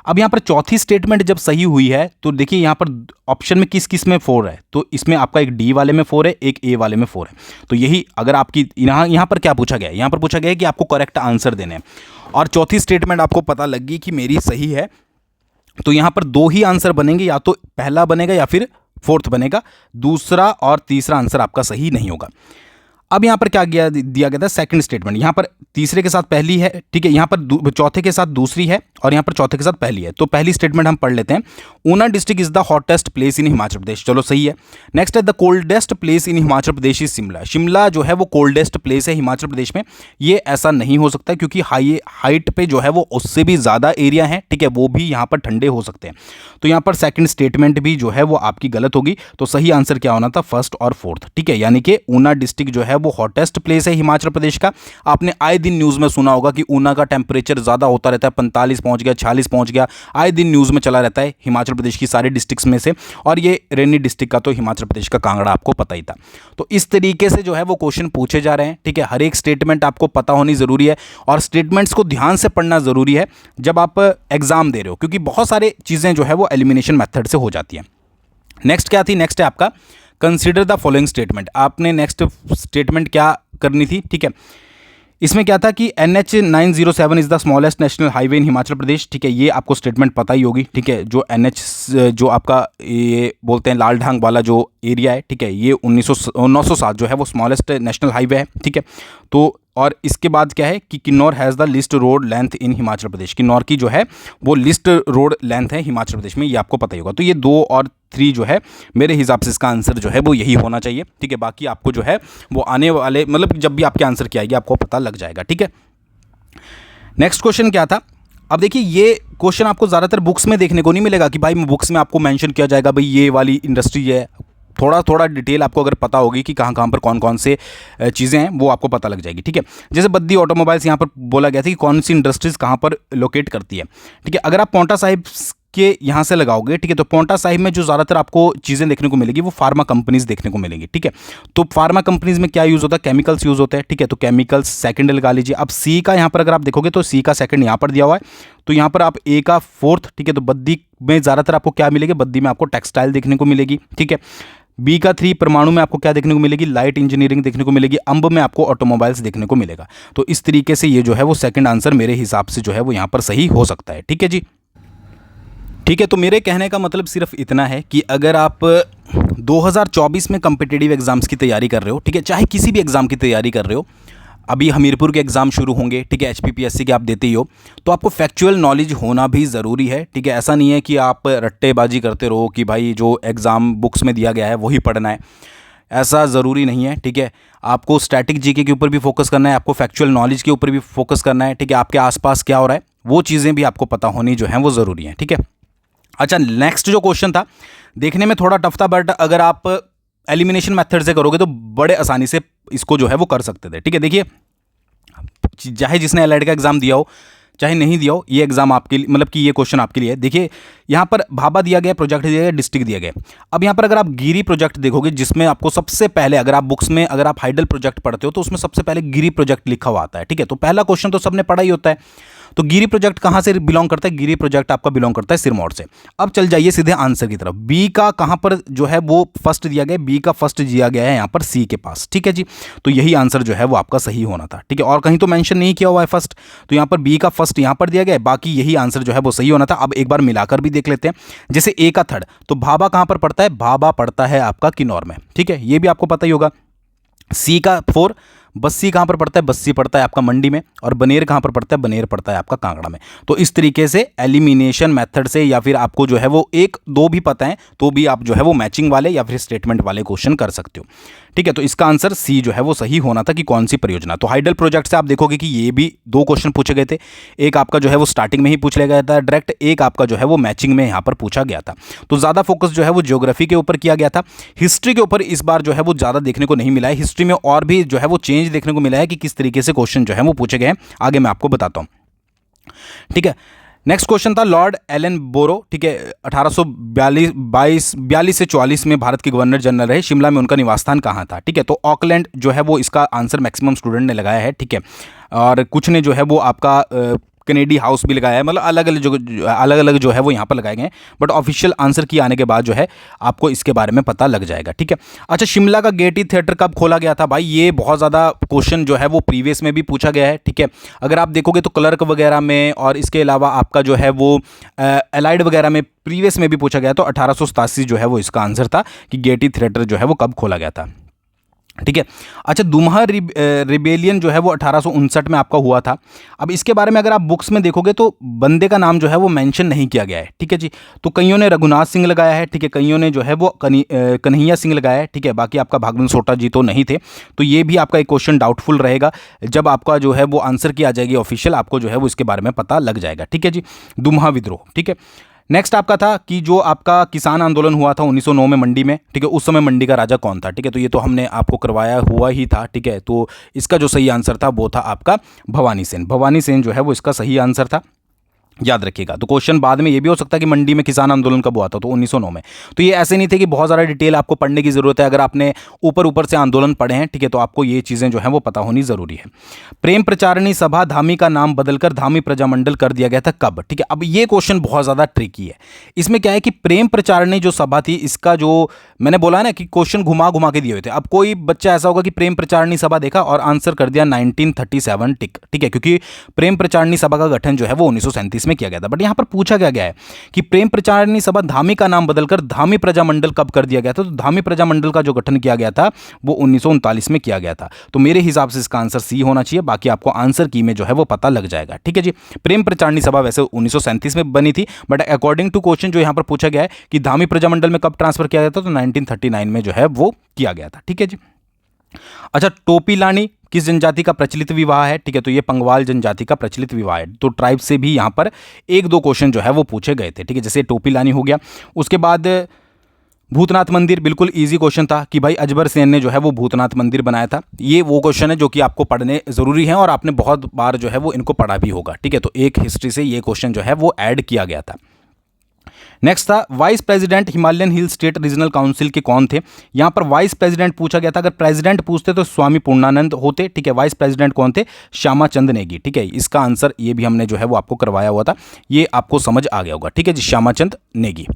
अब यहाँ पर चौथी स्टेटमेंट जब सही हुई है तो देखिए यहाँ पर ऑप्शन में किस किस में 4 है, तो इसमें आपका एक डी वाले में 4 है, एक ए वाले में 4 है। तो यही अगर आपकी यहाँ पर क्या पूछा गया है, यहाँ पर पूछा गया है कि आपको करेक्ट आंसर देने हैं, और चौथी स्टेटमेंट आपको पता लग गई कि मेरी सही है, तो यहाँ पर 2 ही आंसर बनेंगे, या तो पहला बनेगा या फिर फोर्थ बनेगा, दूसरा और तीसरा आंसर आपका सही नहीं होगा। अब यहाँ पर क्या दिया गया था, सेकंड स्टेटमेंट, यहाँ पर तीसरे के साथ पहली है, ठीक है, यहाँ पर चौथे के साथ दूसरी है और यहाँ पर चौथे के साथ पहली है। तो पहली स्टेटमेंट हम पढ़ लेते हैं, Una district is the hottest place in Himachal Pradesh, चलो सही है। नेक्स्ट है the coldest place in Himachal Pradesh is Shimla, Shimla जो है वो कोल्डेस्ट प्लेस है हिमाचल प्रदेश में। ये ऐसा नहीं हो सकता क्योंकि हाइट पे जो है वो उससे भी ज़्यादा एरिया है, ठीक है, वो भी यहाँ पर ठंडे हो सकते हैं। तो यहाँ पर सेकंड स्टेटमेंट भी जो है वो आपकी गलत होगी, तो सही आंसर क्या होना था, फर्स्ट और फोर्थ, ठीक है, यानी कि ऊना डिस्ट्रिक्ट जो है वो हॉटेस्ट प्लेस है हिमाचल प्रदेश का। आपने आए दिन न्यूज़ में सुना होगा कि ऊना का टेम्परेचर ज़्यादा होता रहता है, 45 पहुंच गया, 46 पहुंच गया, आए दिन न्यूज़ में चला रहता है हिमाचल प्रदेश की सारी डिस्ट्रिक्ट्स में से। और ये रेनी डिस्ट्रिक्ट का तो हिमाचल प्रदेश का कांगड़ा आपको पता ही था। तो इस तरीके से जो है वो क्वेश्चन पूछे जा रहे हैं, ठीक है। हर एक स्टेटमेंट आपको पता होनी ज़रूरी है और स्टेटमेंट्स को ध्यान से पढ़ना ज़रूरी है जब आप एग्ज़ाम दे रहे हो, क्योंकि बहुत सारे चीज़ें जो है वो एलिमिनेशन मेथड से हो जाती हैं। नेक्स्ट क्या थी? नेक्स्ट है आपका कंसिडर द फॉलोइंग स्टेटमेंट। आपने नेक्स्ट स्टेटमेंट क्या करनी थी, ठीक है। इसमें क्या था कि NH 907 is the smallest national highway in Himachal Pradesh, ठीक है। ये आपको स्टेटमेंट पता ही होगी, ठीक है। जो NH जो आपका ये बोलते हैं लाल ढांग वाला जो एरिया है, ठीक है, ये 907 जो है वो स्मॉलेस्ट नेशनल हाईवे है, ठीक है। तो और इसके बाद क्या है कि Kinnaur has the least road length in Himachal Pradesh. Kinnaur की जो है वो लिस्ट रोड लेंथ है हिमाचल प्रदेश में, ये आपको पता ही होगा। तो ये 2 और 3 जो है मेरे हिसाब से इसका आंसर जो है वो यही होना चाहिए, ठीक है। बाकी आपको जो है वो आने वाले मतलब जब भी आपके आंसर की आएगी आपको पता लग जाएगा, ठीक है। नेक्स्ट क्वेश्चन क्या था? अब देखिए ये क्वेश्चन आपको ज़्यादातर बुक्स में देखने को नहीं मिलेगा कि भाई बुक्स में आपको मेंशन किया जाएगा भाई ये वाली इंडस्ट्री है। थोड़ा थोड़ा डिटेल आपको अगर पता होगी कि कहाँ कहाँ पर कौन कौन से चीज़ें हैं वो आपको पता लग जाएगी, ठीक है। जैसे बद्दी ऑटोमोबाइल्स यहाँ पर बोला गया था कि कौन सी इंडस्ट्रीज़ कहाँ पर लोकेट करती है, ठीक है। अगर आप पांवटा साहिब के यहाँ से लगाओगे, ठीक है, तो पांवटा साहिब में जो ज़्यादातर आपको चीज़ें देखने को मिलेगी वो फार्मा कंपनीज देखने को मिलेंगी, ठीक है। तो फार्मा कंपनीज में क्या यूज़ होता है? केमिकल्स यूज़ होते हैं, ठीक है। तो केमिकल्स सेकंड लगा लीजिए। अब सी का यहाँ पर अगर आप देखोगे तो सी का सेकंड यहाँ पर दिया हुआ है, तो यहाँ पर आप ए का फोर्थ, ठीक है। तो बद्दी में ज़्यादातर आपको क्या मिलेगी? बद्दी में आपको टेक्सटाइल देखने को मिलेगी, ठीक है। बी का 3 परमाणु में आपको क्या देखने को मिलेगी? लाइट इंजीनियरिंग देखने को मिलेगी। अंब में आपको ऑटोमोबाइल्स देखने को मिलेगा। तो इस तरीके से ये जो है वो सेकंड आंसर मेरे हिसाब से जो है वो यहाँ पर सही हो सकता है, ठीक है जी। ठीक है, तो मेरे कहने का मतलब सिर्फ इतना है कि अगर आप 2024 में कम्पिटिटिव एग्जाम्स की तैयारी कर रहे हो, ठीक है, चाहे किसी भी एग्ज़ाम की तैयारी कर रहे हो, अभी हमीरपुर के एग्ज़ाम शुरू होंगे, ठीक है, HPPSC के आप देते ही हो, तो आपको फैक्चुअल नॉलेज होना भी ज़रूरी है, ठीक है। ऐसा नहीं है कि आप रट्टेबाजी करते रहो कि भाई जो एग्ज़ाम बुक्स में दिया गया है वही पढ़ना है, ऐसा ज़रूरी नहीं है, ठीक है। आपको स्टैटिक जीके के ऊपर भी फोकस करना है, आपको फैक्चुअल नॉलेज के ऊपर भी फोकस करना है, ठीक है। आपके आसपास क्या हो रहा है वो चीज़ें भी आपको पता होनी जो हैं वो ज़रूरी हैं, ठीक है। अच्छा, नेक्स्ट जो क्वेश्चन था देखने में थोड़ा टफ था, बट अगर आप एलिमिनेशन मेथड से करोगे तो बड़े आसानी से इसको जो है वो कर सकते थे, ठीक है। देखिए, चाहे जिसने एलआईडी का एग्ज़ाम दिया हो चाहे नहीं दिया हो, ये एग्जाम आपके लिए मतलब कि ये क्वेश्चन आपके लिए है। देखिए यहाँ पर भाभा दिया गया, प्रोजेक्ट दिया गया, डिस्ट्रिक्ट दिया गया। अब यहाँ पर अगर आप गिरी प्रोजेक्ट देखोगे जिसमें आपको सबसे पहले अगर आप बुक्स में अगर आप हाइडल प्रोजेक्ट पढ़ते हो तो उसमें सबसे पहले गिरी प्रोजेक्ट लिखा हुआ आता है, ठीक है। तो पहला क्वेश्चन तो सबने पढ़ा ही होता है। तो गिरी प्रोजेक्ट कहाँ से बिलोंग करता है? गिरी प्रोजेक्ट आपका बिलोंग करता है सिरमौर से। अब चल जाइए सीधे आंसर की तरफ। बी का कहाँ पर जो है वो फर्स्ट दिया गया, बी का फर्स्ट दिया गया है यहाँ पर सी के पास, ठीक है जी। तो यही आंसर जो है वो आपका सही होना था, ठीक है। और कहीं तो मेंशन नहीं किया हुआ है फर्स्ट, तो यहाँ पर बी का फर्स्ट यहाँ पर दिया गया है, बाकी यही आंसर जो है वो सही होना था। अब एक बार मिलाकर भी देख लेते हैं। जैसे ए का थर्ड, तो भाभा कहाँ पर पड़ता है? भाभा पड़ता है आपका किन्नौर में, ठीक है, ये भी आपको पता ही होगा। सी का 4, बस्सी कहाँ पर पड़ता है? बस्सी पड़ता है आपका मंडी में। और बनेर कहाँ पर पड़ता है? बनेर पड़ता है आपका कांगड़ा में। तो इस तरीके से एलिमिनेशन मेथड से या फिर आपको जो है वो 1-2 भी पता है तो भी आप जो है वो मैचिंग वाले या फिर स्टेटमेंट वाले क्वेश्चन कर सकते हो, ठीक है। तो इसका आंसर सी जो है वो सही होना था कि कौन सी परियोजना। तो हाइडल प्रोजेक्ट से आप देखोगे कि ये भी 2 क्वेश्चन पूछे गए थे। एक आपका जो है वो स्टार्टिंग में ही पूछ लिया गया था डायरेक्ट, एक आपका जो है वो मैचिंग में यहाँ पर पूछा गया था। तो ज़्यादा फोकस जो है वो ज्योग्राफी के ऊपर किया गया था। हिस्ट्री के ऊपर इस बार जो है वो ज़्यादा देखने को नहीं मिला है। हिस्ट्री में और भी जो है वो चेंज देखने को मिला है कि किस तरीके से क्वेश्चन जो है वो पूछे गए हैं, आगे मैं आपको बताता हूँ, ठीक है। नेक्स्ट क्वेश्चन था लॉर्ड एलन बोरो, ठीक है, 1842 से 44 में भारत के गवर्नर जनरल रहे। शिमला में उनका निवास स्थान कहाँ था? ठीक है, तो ऑकलैंड जो है वो इसका आंसर मैक्सिमम स्टूडेंट ने लगाया है, ठीक है। और कुछ ने जो है वो आपका कैनेडी हाउस भी लगाया है, मतलब अलग अलग जो है वो यहाँ पर लगाए गए हैं। बट ऑफिशियल आंसर की आने के बाद जो है आपको इसके बारे में पता लग जाएगा, ठीक है। अच्छा, शिमला का गेटी थिएटर कब खोला गया था? भाई ये बहुत ज़्यादा क्वेश्चन जो है वो प्रीवियस में भी पूछा गया है, ठीक है। अगर आप देखोगे तो क्लर्क वगैरह में और इसके अलावा आपका जो है वो एलाइड वगैरह में प्रीवियस में भी पूछा गया। तो 1887 जो है वो इसका आंसर था कि गेटी थिएटर जो है वो कब खोला गया था, ठीक है। अच्छा, दुम्हा रिबेलियन जो है वो 1859 में आपका हुआ था। अब इसके बारे में अगर आप बुक्स में देखोगे तो बंदे का नाम जो है वो मेंशन नहीं किया गया है, ठीक है जी। तो कईयों ने रघुनाथ सिंह लगाया है, ठीक है, कईयों ने जो है वो कन्हैया सिंह लगाया है, ठीक है। बाकी आपका भागवंत सोटा जी तो नहीं थे। तो ये भी आपका एक क्वेश्चन डाउटफुल रहेगा। जब आपका जो है वो आंसर की आ जाएगी ऑफिशियल, आपको जो है वो इसके बारे में पता लग जाएगा, ठीक है जी। दुम्हा विद्रोह, ठीक है। नेक्स्ट आपका था कि जो आपका किसान आंदोलन हुआ था 1909 में मंडी में, ठीक है, उस समय मंडी का राजा कौन था, ठीक है, तो ये तो हमने आपको करवाया हुआ ही था, ठीक है। तो इसका जो सही आंसर था वो था आपका भवानी सेन। भवानी सेन जो है वो इसका सही आंसर था, याद रखिएगा। तो क्वेश्चन बाद में ये भी हो सकता है कि मंडी में किसान आंदोलन कब हुआ था, तो 1909 में। तो ये ऐसे नहीं थे कि बहुत ज़्यादा डिटेल आपको पढ़ने की ज़रूरत है। अगर आपने ऊपर ऊपर से आंदोलन पढ़े हैं, ठीक है, तो आपको ये चीज़ें जो हैं वो पता होनी ज़रूरी है। प्रेम प्रचारिणी सभा धामी का नाम बदलकर धामी प्रजामंडल कर दिया गया था कब, ठीक है। अब ये क्वेश्चन बहुत ज़्यादा ट्रिकी है। इसमें क्या है कि प्रेम प्रचारिणी जो सभा थी, इसका जो मैंने बोला ना कि क्वेश्चन घुमा घुमा के दिए हुए थे। अब कोई बच्चा ऐसा होगा कि प्रेम प्रचारिणी सभा देखा और आंसर कर दिया 1937 टिक, ठीक है, क्योंकि प्रेम प्रचारिणी सभा का गठन जो है वो 1937 में किया गया था। बट यहाँ पर पूछा क्या गया है कि प्रेम प्रचारिणी सभा धामी का नाम बदलकर धामी प्रजामंडल कब कर दिया गया था। तो धामी प्रजामंडल का जो गठन किया गया था वो 1939 में किया गया था। तो मेरे हिसाब से इसका आंसर सी होना चाहिए। बाकी आपको आंसर की में जो है वो पता लग जाएगा, ठीक है जी। प्रेम प्रचारिणी सभा वैसे 1937 में बनी थी, बट अकॉर्डिंग टू क्वेश्चन जो यहाँ पर पूछा गया है कि धामी प्रजामंडल में कब ट्रांसफर किया गया था, तो 1939 में जो है वो किया गया था, ठीक है जी। अच्छा, टोपी लानी किस जनजाति का प्रचलित विवाह है, ठीक है, तो ये पंगवाल जनजाति का प्रचलित विवाह है। तो ट्राइब से भी यहाँ पर एक दो क्वेश्चन जो है वो पूछे गए थे, ठीक है, जैसे टोपी लानी हो गया। उसके बाद भूतनाथ मंदिर, बिल्कुल इजी क्वेश्चन था कि भाई अजबर सेन ने जो है वो भूतनाथ मंदिर बनाया था। ये वो क्वेश्चन है जो कि आपको पढ़ने ज़रूरी है और आपने बहुत बार जो है वो इनको पढ़ा भी होगा, ठीक है। तो एक हिस्ट्री से ये क्वेश्चन जो है वो ऐड किया गया था। नेक्स्ट था vice president Himalayan hill state regional council के कौन थे। यहां पर वाइस प्रेसिडेंट पूछा गया था। अगर प्रेसिडेंट पूछते तो स्वामी पूर्णानंद होते, ठीक है। वाइस प्रेसिडेंट कौन थे, श्यामाचंद नेगी, ठीक है। इसका आंसर ये भी हमने जो है वो आपको करवाया हुआ था, ये आपको समझ आ गया होगा, ठीक है जी, श्यामाचंद नेगी।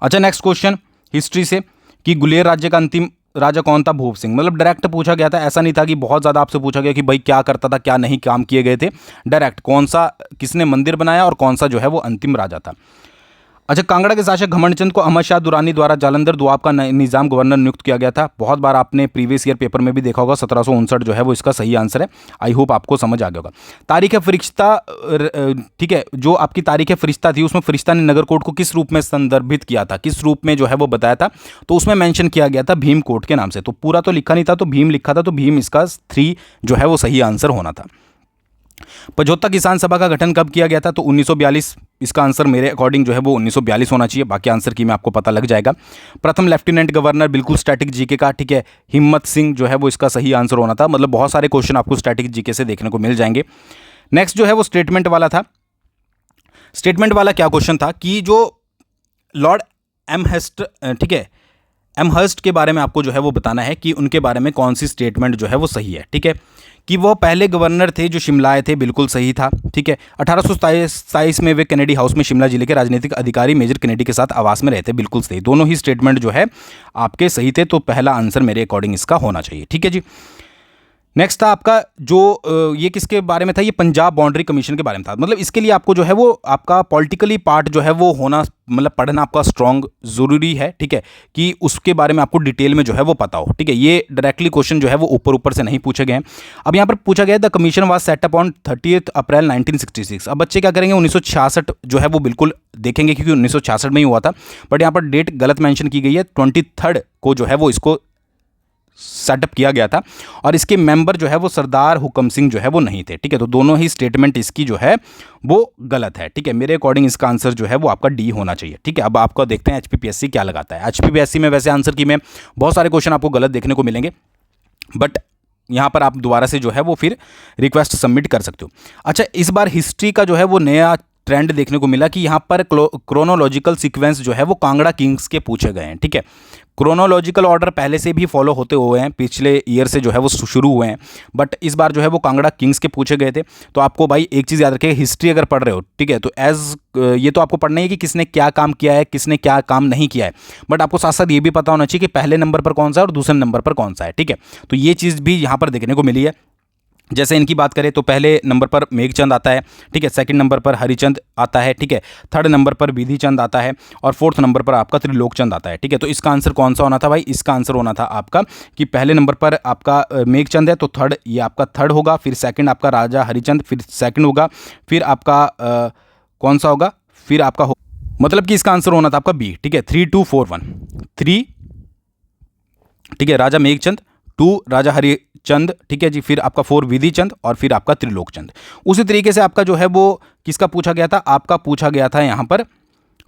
अच्छा, नेक्स्ट क्वेश्चन हिस्ट्री से कि गुलेर राज्य का अंतिम राजा कौन था, भूप सिंह। मतलब डायरेक्ट पूछा गया था, ऐसा नहीं था कि बहुत ज़्यादा आपसे पूछा गया कि भाई क्या करता था, क्या नहीं काम किए गए थे। डायरेक्ट कौन सा, किसने मंदिर बनाया और कौन सा जो है वो अंतिम राजा था। अच्छा, कांगड़ा के शासक घमंडचंद को अहमद शाह दुरानी द्वारा जालंधर दुआब का निजाम गवर्नर नियुक्त किया गया था। बहुत बार आपने प्रीवियस ईयर पेपर में भी देखा होगा, 1759 जो है वो इसका सही आंसर है। आई होप आपको समझ आ गया होगा। तारीख फरिश्ता, ठीक है, जो आपकी तारीख फरिश्ता थी उसमें फरिश्ता ने नगर कोर्ट को किस रूप में संदर्भित किया था, किस रूप में जो है वो बताया था, तो उसमें मेंशन किया गया था भीम कोर्ट के नाम से। तो पूरा तो लिखा नहीं था, तो भीम लिखा था, तो भीम इसका 3 जो है वो सही आंसर होना था। पझौता किसान सभा का गठन कब किया गया था, तो 1942। इसका आंसर मेरे अकॉर्डिंग जो है वो 1942 होना चाहिए। बाकी आंसर की में आपको पता लग जाएगा। प्रथम लेफ्टिनेंट गवर्नर, बिल्कुल स्टैटिक जीके का, ठीक है, हिम्मत सिंह जो है वो इसका सही आंसर होना था। मतलब बहुत सारे क्वेश्चन आपको स्टैटिक जीके से देखने को मिल जाएंगे। नेक्स्ट जो है वो स्टेटमेंट वाला था। स्टेटमेंट वाला क्या क्वेश्चन था कि जो लॉर्ड एमहर्स्ट, ठीक है, एमहर्स्ट के बारे में आपको जो है वो बताना है कि उनके बारे में कौन सी स्टेटमेंट जो है वो सही है, ठीक है। कि वो पहले गवर्नर थे जो शिमला आए थे, बिल्कुल सही था, ठीक है। 1827 में वे कैनेडी हाउस में शिमला जिले के राजनीतिक अधिकारी मेजर कैनेडी के साथ आवास में रहते, बिल्कुल सही। दोनों ही स्टेटमेंट जो है आपके सही थे, तो पहला आंसर मेरे अकॉर्डिंग इसका होना चाहिए, ठीक है जी। नेक्स्ट था आपका जो ये किसके बारे में था, ये पंजाब बाउंड्री कमीशन के बारे में था। मतलब इसके लिए आपको जो है वो आपका पॉलिटिकली पार्ट जो है वो होना, मतलब पढ़ना आपका स्ट्रॉन्ग ज़रूरी है, ठीक है, कि उसके बारे में आपको डिटेल में जो है वो पता हो, ठीक है। ये डायरेक्टली क्वेश्चन जो है वो ऊपर ऊपर से नहीं पूछे गए हैं। अब यहाँ पर पूछा गया the commission was set up on 30 अप्रैल 1966। अब बच्चे क्या करेंगे, 1966 जो है वो बिल्कुल देखेंगे क्योंकि 1966 में ही हुआ था। बट यहाँ पर डेट गलत मेंशन की गई है, 23 को जो है वो इसको सेटअप किया गया था। और इसके मेंबर जो है वो सरदार हुकम सिंह जो है वो नहीं थे, ठीक है। तो दोनों ही स्टेटमेंट इसकी जो है वो गलत है, ठीक है। मेरे अकॉर्डिंग इसका आंसर जो है वो आपका डी होना चाहिए, ठीक है। अब आपको देखते हैं एचपीपीएससी क्या लगाता है। एचपीपीएससी में वैसे आंसर की में बहुत सारे क्वेश्चन आपको गलत देखने को मिलेंगे, बट यहाँ पर आप दोबारा से जो है वो फिर रिक्वेस्ट सबमिट कर सकते हो। अच्छा, इस बार हिस्ट्री का जो है वो नया ट्रेंड देखने को मिला कि यहाँ पर क्रोनोलॉजिकल सीक्वेंस जो है वो कांगड़ा किंग्स के पूछे गए हैं, ठीक है। क्रोनोलॉजिकल ऑर्डर पहले से भी फॉलो होते हुए हैं, पिछले ईयर से जो है वो शुरू हुए हैं, बट इस बार जो है वो कांगड़ा किंग्स के पूछे गए थे। तो आपको भाई एक चीज़ याद रखिए, हिस्ट्री अगर पढ़ रहे हो, ठीक है, तो ये तो आपको पढ़ना ही है कि किसने क्या काम किया है, किसने क्या काम नहीं किया है, बट आपको साथ साथ ये भी पता होना चाहिए कि पहले नंबर पर कौन सा है और दूसरे नंबर पर कौन सा है, ठीक है। तो ये चीज़ भी यहाँ पर देखने को मिली है। जैसे इनकी बात करें तो पहले नंबर पर मेघचंद आता है, ठीक है, सेकंड नंबर पर हरिचंद आता है, ठीक है, थर्ड नंबर पर विधि चंद आता है और फोर्थ नंबर पर आपका त्रिलोकचंद आता है, ठीक है। तो इसका आंसर कौन सा होना था भाई, इसका आंसर होना था आपका कि पहले नंबर पर आपका मेघचंद है, तो थर्ड ये आपका थर्ड होगा, फिर सेकंड आपका राजा हरिचंद, फिर सेकंड होगा, फिर आपका कौन सा होगा, फिर आपका मतलब कि इसका आंसर होना था आपका बी, ठीक है। 3 2 4 1 3, ठीक है, राजा मेघचंद, 2 राजा हरिचंद, ठीक है जी, फिर आपका 4 विधि चंद और फिर आपका त्रिलोकचंद। उसी तरीके से आपका जो है वो किसका पूछा गया था, आपका पूछा गया था यहाँ पर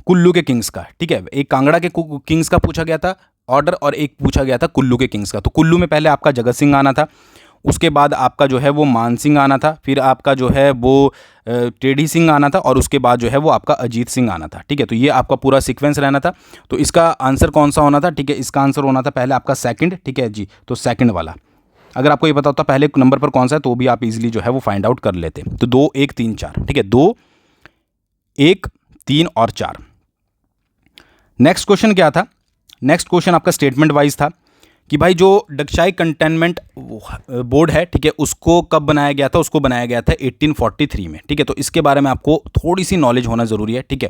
कुल्लू के किंग्स का, ठीक है। एक कांगड़ा के किंग्स का पूछा गया था ऑर्डर और एक पूछा गया था कुल्लू के किंग्स का। तो कुल्लू में पहले आपका जगत सिंह आना था, उसके बाद आपका जो है वो मान सिंह आना था, फिर आपका जो है वो टेढ़ी सिंह आना था और उसके बाद जो है वो आपका अजीत सिंह आना था, ठीक है। तो ये आपका पूरा सीक्वेंस रहना था। तो इसका आंसर कौन सा होना था, ठीक है, इसका आंसर होना था पहले आपका सेकंड, ठीक है जी। तो सेकंड वाला, अगर आपको ये पता होता पहले नंबर पर कौन सा है तो भी आप इजीली जो है वो फाइंड आउट कर लेते। तो 2 1 3 4, ठीक है, 2 1 3 और 4। नेक्स्ट क्वेश्चन क्या था, नेक्स्ट क्वेश्चन आपका स्टेटमेंट वाइज था कि भाई जो डगशाई कंटेनमेंट बोर्ड है, ठीक है, उसको कब बनाया गया था, उसको बनाया गया था 1843 में, ठीक है। तो इसके बारे में आपको थोड़ी सी नॉलेज होना ज़रूरी है, ठीक है।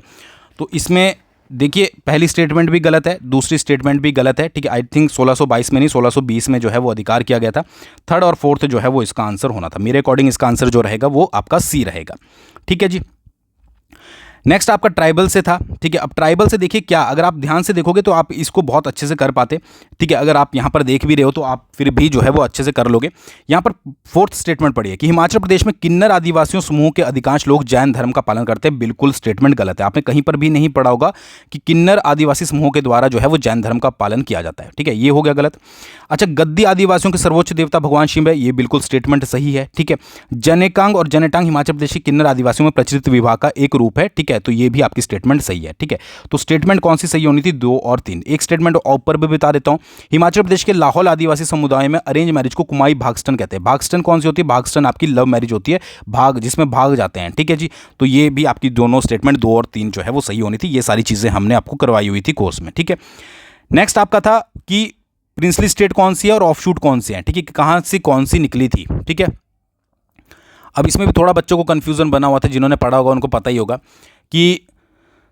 तो इसमें देखिए पहली स्टेटमेंट भी गलत है, दूसरी स्टेटमेंट भी गलत है, ठीक है। आई थिंक 1622 में नहीं 1620 में जो है वो अधिकार किया गया था। थर्ड और फोर्थ जो है वो इसका आंसर होना था। मेरे अकॉर्डिंग इसका आंसर जो रहेगा वो आपका सी रहेगा, ठीक है जी। नेक्स्ट आपका ट्राइबल से था, ठीक है। अब ट्राइबल से देखिए क्या, अगर आप ध्यान से देखोगे तो आप इसको बहुत अच्छे से कर पाते, ठीक है। अगर आप यहाँ पर देख भी रहे हो तो आप फिर भी जो है वो अच्छे से कर लोगे। यहाँ पर फोर्थ स्टेटमेंट पढ़िए कि हिमाचल प्रदेश में किन्नर आदिवासियों समूह के अधिकांश लोग जैन धर्म का पालन करते हैं। बिल्कुल स्टेटमेंट गलत है, आपने कहीं पर भी नहीं पढ़ा होगा कि किन्नर आदिवासी समूह के द्वारा जो है वो जैन धर्म का पालन किया जाता है, ठीक है, ये हो गया गलत। अच्छा, गद्दी आदिवासियों के सर्वोच्च देवता भगवान शिव है, ये बिल्कुल स्टेटमेंट सही है, ठीक है। जनेकांग और जनेटांग हिमाचल प्रदेश के किन्नर आदिवासियों में प्रचलित विवाह का एक रूप है, ठीक है। तो ये भी आपकी स्टेटमेंट सही है, ठीक है। तो स्टेटमेंट कौन सी सही होनी थी, 2 और 3। एक स्टेटमेंट ऊपर भी बता देता हूं, हिमाचल प्रदेश के लाहौल आदिवासी समुदाय में अरेंज मैरिज को कुमाई भागस्टन कहते हैं। भागस्टन कौन सी होती है, भागस्टन आपकी लव मैरिज होती है, भाग जिसमें भाग जाते हैं, ठीक है जी। तो ये भी आपकी दोनों स्टेटमेंट 2 और 3 जो है वो सही होनी थी। ये सारी चीजें हमने आपको करवाई हुई थी कोर्स में, ठीक है। नेक्स्ट आपका था कि प्रिंसली स्टेट कौन सी है और ऑफशूट कौन सी है, ठीक है, कहां से कौन सी निकली थी, ठीक है। अब इसमें भी थोड़ा बच्चों को कंफ्यूजन बना हुआ था, जिन्होंने पढ़ा होगा उनको पता ही होगा कि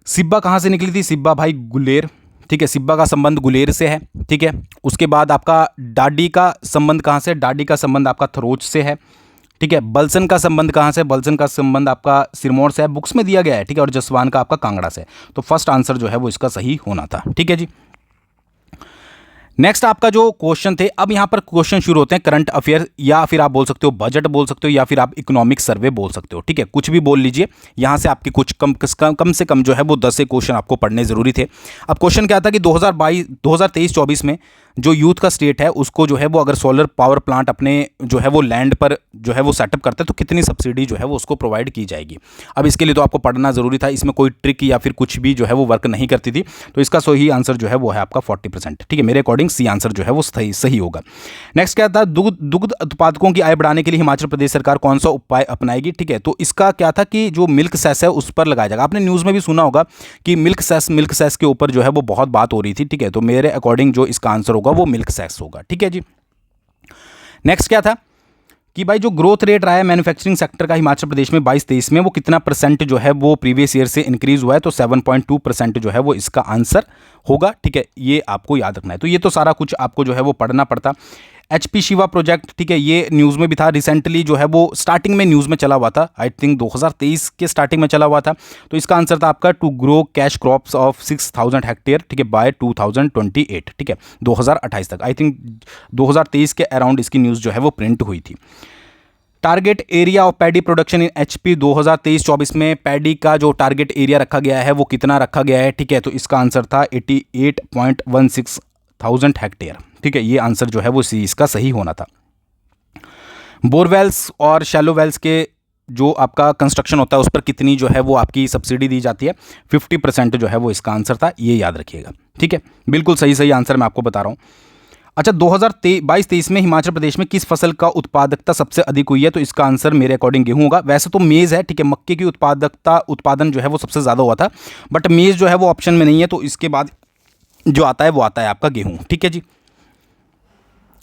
सिब्बा कहाँ से निकली थी। सिब्बा भाई गुलेर, ठीक है, सिब्बा का संबंध गुलेर से है, ठीक है। उसके बाद आपका डाडी का संबंध कहाँ से, डाडी का संबंध आपका थरोच से है, ठीक है। बलसन का संबंध कहाँ से, बलसन का संबंध आपका सिरमौर से है, बुक्स में दिया गया है, ठीक है। और जसवान का आपका कांगड़ा से। तो फर्स्ट आंसर जो है वो इसका सही होना था, ठीक है जी। नेक्स्ट आपका जो क्वेश्चन थे, अब यहां पर क्वेश्चन शुरू होते हैं करंट अफेयर, या फिर आप बोल सकते हो बजट बोल सकते हो, या फिर आप इकोनॉमिक सर्वे बोल सकते हो, ठीक है। कुछ भी बोल लीजिए, यहां से आपके कुछ कम से कम जो है वो 10 से क्वेश्चन आपको पढ़ने जरूरी थे। अब क्वेश्चन क्या था कि 2023-24 में जो यूथ का स्टेट है उसको जो है वो अगर सोलर पावर प्लांट अपने जो है वो लैंड पर जो है वो सेटअप करता है तो कितनी सब्सिडी जो है वो उसको प्रोवाइड की जाएगी। अब इसके लिए तो आपको पढ़ना जरूरी था, इसमें कोई ट्रिक या फिर कुछ भी जो है वो वर्क नहीं करती थी। तो इसका सही आंसर जो है वो है आपका 40%, ठीक है। मेरे अकॉर्डिंग सी आंसर जो है वो सही होगा। नेक्स्ट क्या था, दुग्ध उत्पादकों की आय बढ़ाने के लिए हिमाचल प्रदेश सरकार कौन सा उपाय अपनाएगी, ठीक है। तो इसका क्या था कि जो मिल्क सेस है उस पर लगाया जाएगा। आपने न्यूज़ में भी सुना होगा कि मिल्क सेस के ऊपर जो है वो बहुत बात हो रही थी, ठीक है। तो मेरे अकॉर्डिंग जो इसका आंसर होगा वो मिल्क सेस होगा, ठीक है जी। नेक्स्ट क्या था कि भाई जो ग्रोथ रेट रहा है मैन्युफैक्चरिंग सेक्टर का हिमाचल प्रदेश में 22-23 में वो कितना परसेंट जो है वो प्रीवियस ईयर से इंक्रीज हुआ है। तो 7.2% जो है वो इसका आंसर होगा, ठीक है। ये आपको याद रखना है। तो ये तो सारा कुछ आपको जो है वो पढ़ना पड़ता। HP शिवा प्रोजेक्ट, ठीक है, ये न्यूज़ में भी था रिसेंटली, जो है वो स्टार्टिंग में न्यूज़ में चला हुआ था, आई थिंक 2023 के स्टार्टिंग में चला हुआ था। तो इसका आंसर था आपका to grow cash crops of 6000 hectare, ठीक है, बाय 2028, ठीक है, 2028 तक। आई थिंक 2023 के अराउंड इसकी न्यूज़ जो है वो प्रिंट हुई थी। Target area of paddy production in HP 2023-24 में पैडी का जो टारगेट एरिया रखा गया है वो कितना रखा गया है, ठीक है। तो इसका आंसर था 88.16 हेक्टेयर, ठीक है। ये आंसर जो है वो इसका सही होना था। बोरवेल्स और शैलो वेल्स के जो आपका कंस्ट्रक्शन होता है उस पर कितनी जो है वो आपकी सब्सिडी दी जाती है, 50% जो है वो इसका आंसर था, ये याद रखिएगा, ठीक है। बिल्कुल सही आंसर मैं आपको बता रहा हूँ। अच्छा, 2022-23 में हिमाचल प्रदेश में किस फसल का उत्पादकता सबसे अधिक हुई है। तो इसका आंसर मेरे अकॉर्डिंग गेहूं होगा। वैसे तो मेज़ है, ठीक है, मक्के की उत्पादन जो है वो सबसे ज़्यादा हुआ था, बट मेज़ जो है वो ऑप्शन में नहीं है। तो इसके बाद जो आता है वो आता है आपका गेहूं, ठीक है जी,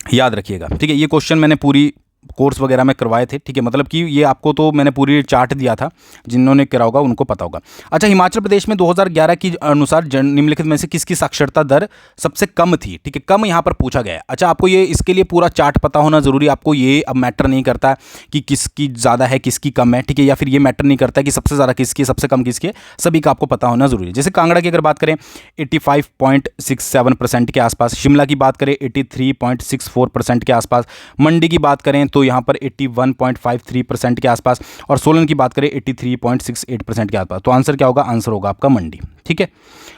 याद रखिएगा, ठीक है। ये क्वेश्चन मैंने पूरी कोर्स वगैरह में करवाए थे, ठीक है। मतलब कि ये आपको तो मैंने पूरी चार्ट दिया था, जिन्होंने करा होगा उनको पता होगा। अच्छा, हिमाचल प्रदेश में 2011 की अनुसार निम्नलिखित में से किसकी साक्षरता दर सबसे कम थी, ठीक है, कम यहाँ पर पूछा गया है। अच्छा, आपको ये इसके लिए पूरा चार्ट पता होना जरूरी है। आपको ये अब मैटर नहीं करता कि किसकी ज़्यादा है किसकी कम है, ठीक है, या फिर ये मैटर नहीं करता कि सबसे ज़्यादा किसकी सबसे कम किसकी है, सभी का आपको पता होना जरूरी है। जैसे कांगड़ा की अगर बात करें 85.67% के आसपास, शिमला की बात करें 83.64% के आसपास, मंडी की बात करें तो यहाँ पर 81.53% के आसपास, और सोलन की बात करें 83.68% के आसपास। तो आंसर क्या होगा? आंसर होगा आपका मंडी। ठीक है।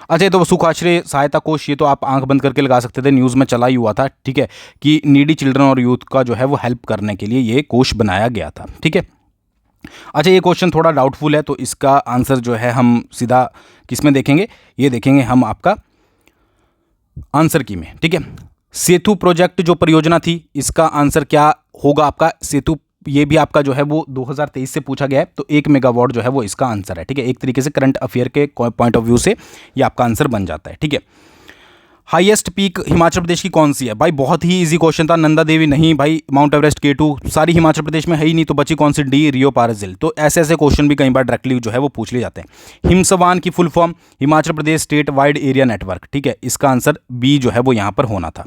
अच्छा, ये तो सुखाश्रय सहायता कोष, ये तो आप आंख बंद करके लगा सकते थे, न्यूज़ में चला ही हुआ था। ठीक है, कि नीडी चिल्ड्रन और यूथ का जो है वो हेल्प करने के लिए ये कोष बनाया गया था। ठीक है। अच्छा, ये क्वेश्चन थोड़ा डाउटफुल है, तो इसका आंसर जो है हम सीधा किस में देखेंगे? ये देखेंगे हम आपका आंसर की में। ठीक है, सेतु प्रोजेक्ट जो परियोजना थी, इसका आंसर क्या होगा आपका? सेतु, ये भी आपका जो है वो 2023 से पूछा गया है, तो 1 मेगावाट जो है वो इसका आंसर है। ठीक है, एक तरीके से करंट अफेयर के पॉइंट ऑफ व्यू से ये आपका आंसर बन जाता है। ठीक है, हाईएस्ट पीक हिमाचल प्रदेश की कौन सी है? भाई बहुत ही इजी क्वेश्चन था। नंदा देवी नहीं भाई, माउंट एवरेस्ट, K2 सारी हिमाचल प्रदेश में है ही नहीं, तो बची कौन सी? डी, रियो पाराजिल। तो ऐसे ऐसे क्वेश्चन भी कई बार डायरेक्टली जो है वो पूछ लिए जाते हैं। हिमसवान की full form Himachal Pradesh state wide area network. ठीक है, इसका आंसर बी जो है वो यहाँ पर होना था।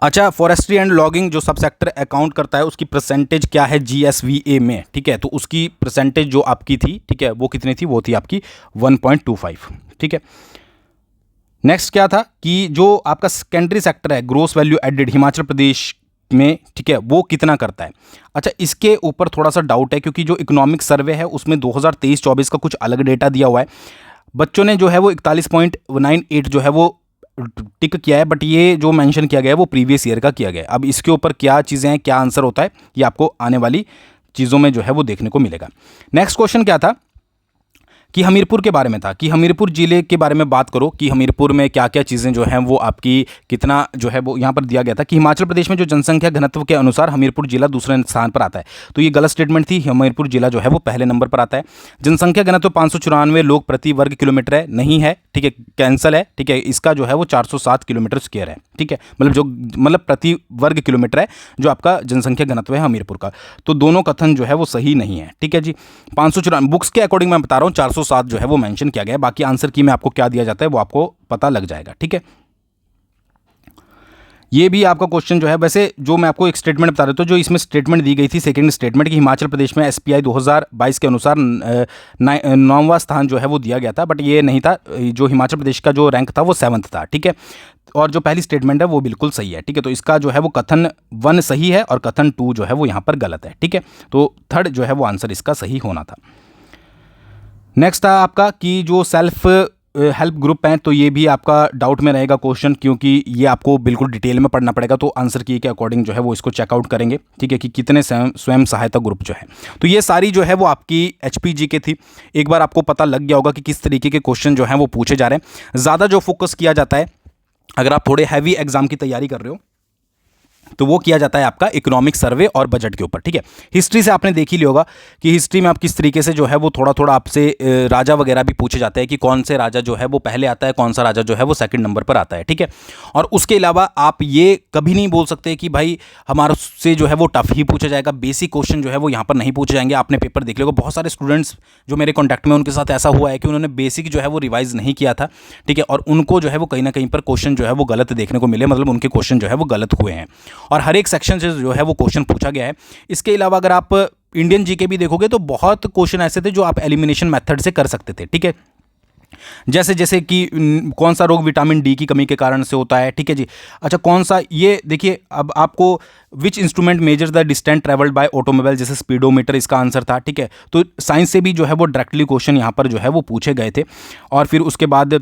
अच्छा, फॉरेस्ट्री एंड लॉगिंग जो सब सेक्टर अकाउंट करता है, उसकी परसेंटेज क्या है GSVA में? ठीक है, तो उसकी परसेंटेज जो आपकी थी, ठीक है, वो कितनी थी? वो थी आपकी 1.25। ठीक है, नेक्स्ट क्या था कि जो आपका सेकेंडरी सेक्टर है, gross value added Himachal Pradesh में, ठीक है, वो कितना करता है? अच्छा, इसके ऊपर थोड़ा सा डाउट है, क्योंकि जो इकोनॉमिक सर्वे है उसमें 2023-24 का कुछ अलग डेटा दिया हुआ है। बच्चों ने जो है वो 41.98 जो है वो टिक किया है, बट ये जो मेंशन किया गया है वो प्रीवियस ईयर का किया गया है। अब इसके ऊपर क्या चीज़ें हैं, क्या आंसर होता है, ये आपको आने वाली चीज़ों में जो है वो देखने को मिलेगा। नेक्स्ट क्वेश्चन क्या था कि हमीरपुर के बारे में था, कि हमीरपुर जिले के बारे में बात करो कि हमीरपुर में क्या क्या चीज़ें जो हैं वो आपकी कितना जो है वो यहाँ पर दिया गया था कि हिमाचल प्रदेश में जो जनसंख्या घनत्व के अनुसार हमीरपुर जिला दूसरे स्थान पर आता है। तो ये गलत स्टेटमेंट थी, हमीरपुर जिला जो है वो पहले नंबर पर आता है। जनसंख्या घनत्व 594 लोग प्रति वर्ग किलोमीटर है, नहीं है। ठीक है, कैंसल है। ठीक है, इसका जो है वो 407 किलोमीटर स्क्वायर है। ठीक है, मतलब प्रति वर्ग किलोमीटर है जो आपका जनसंख्या घनत्व है हमीरपुर का। तो दोनों कथन जो है वो सही नहीं है। ठीक है जी, 594 बुक्स के अकॉर्डिंग मैं बता रहा हूँ, 407 जो है वो मेंशन किया गया है। बाकी आंसर की में आपको क्या दिया जाता है वो आपको पता लग जाएगा। ठीक है, ये भी आपका क्वेश्चन जो है, वैसे जो मैं आपको एक स्टेटमेंट बता देता हूँ, जो इसमें स्टेटमेंट दी गई थी, सेकंड स्टेटमेंट, कि हिमाचल प्रदेश में SPI 2022 के अनुसार 9वां स्थान जो है वो दिया गया था, बट ये नहीं था। जो हिमाचल प्रदेश का जो रैंक था वो 7th था। ठीक है, और जो पहली स्टेटमेंट है वो बिल्कुल सही है। ठीक है, तो इसका जो है वो कथन 1 सही है और कथन 2 जो है वो यहाँ पर गलत है। ठीक है, तो थर्ड जो है वो आंसर इसका सही होना था। नेक्स्ट था आपका कि जो सेल्फ हेल्प ग्रुप हैं, तो ये भी आपका डाउट में रहेगा क्वेश्चन, क्योंकि ये आपको बिल्कुल डिटेल में पढ़ना पड़ेगा। तो आंसर की के अकॉर्डिंग जो है वो इसको चेकआउट करेंगे। ठीक है, कि कितने स्वयं सहायता ग्रुप जो है। तो ये सारी जो है वो आपकी HPGK थी। एक बार आपको पता लग गया होगा कि किस तरीके के क्वेश्चन जो हैं वो पूछे जा रहे हैं। ज़्यादा जो फोकस किया जाता है, अगर आप थोड़े हैवी एग्जाम की तैयारी कर रहे हो, तो वो किया जाता है आपका इकोनॉमिक सर्वे और बजट के ऊपर। ठीक है, हिस्ट्री से आपने देख ही लिया होगा कि हिस्ट्री में आप किस तरीके से जो है वो थोड़ा थोड़ा आपसे राजा वगैरह भी पूछे जाते हैं कि कौन से राजा जो है वो पहले आता है, कौन सा राजा जो है वो सेकंड नंबर पर आता है। ठीक है, और उसके अलावा आप ये कभी नहीं बोल सकते कि भाई हमारे से जो है वो टफ ही पूछा जाएगा, बेसिक क्वेश्चन जो है वो यहाँ पर नहीं पूछे जाएंगे। आपने पेपर देख लिया, बहुत सारे स्टूडेंट्स जो मेरे कॉन्टैक्ट में, उनके साथ ऐसा हुआ है कि उन्होंने बेसिक जो है वो रिवाइज नहीं किया था। ठीक है, और उनको जो है वो कहीं ना कहीं पर क्वेश्चन जो है वो गलत देखने को मिले, मतलब उनके क्वेश्चन जो है वो गलत हुए हैं, और हर एक सेक्शन से जो है वो क्वेश्चन पूछा गया है। इसके अलावा अगर आप इंडियन जीके भी देखोगे तो बहुत क्वेश्चन ऐसे थे जो आप एलिमिनेशन मेथड से कर सकते थे। ठीक है, जैसे कि कौन सा रोग विटामिन डी की कमी के कारण से होता है। ठीक है जी, अच्छा कौन सा, ये देखिए अब आपको which instrument measure the distance travelled by automobile, जैसे स्पीडोमीटर इसका आंसर था। ठीक है, तो साइंस से भी जो है वो डायरेक्टली क्वेश्चन यहाँ पर जो है वो पूछे गए थे। और फिर उसके बाद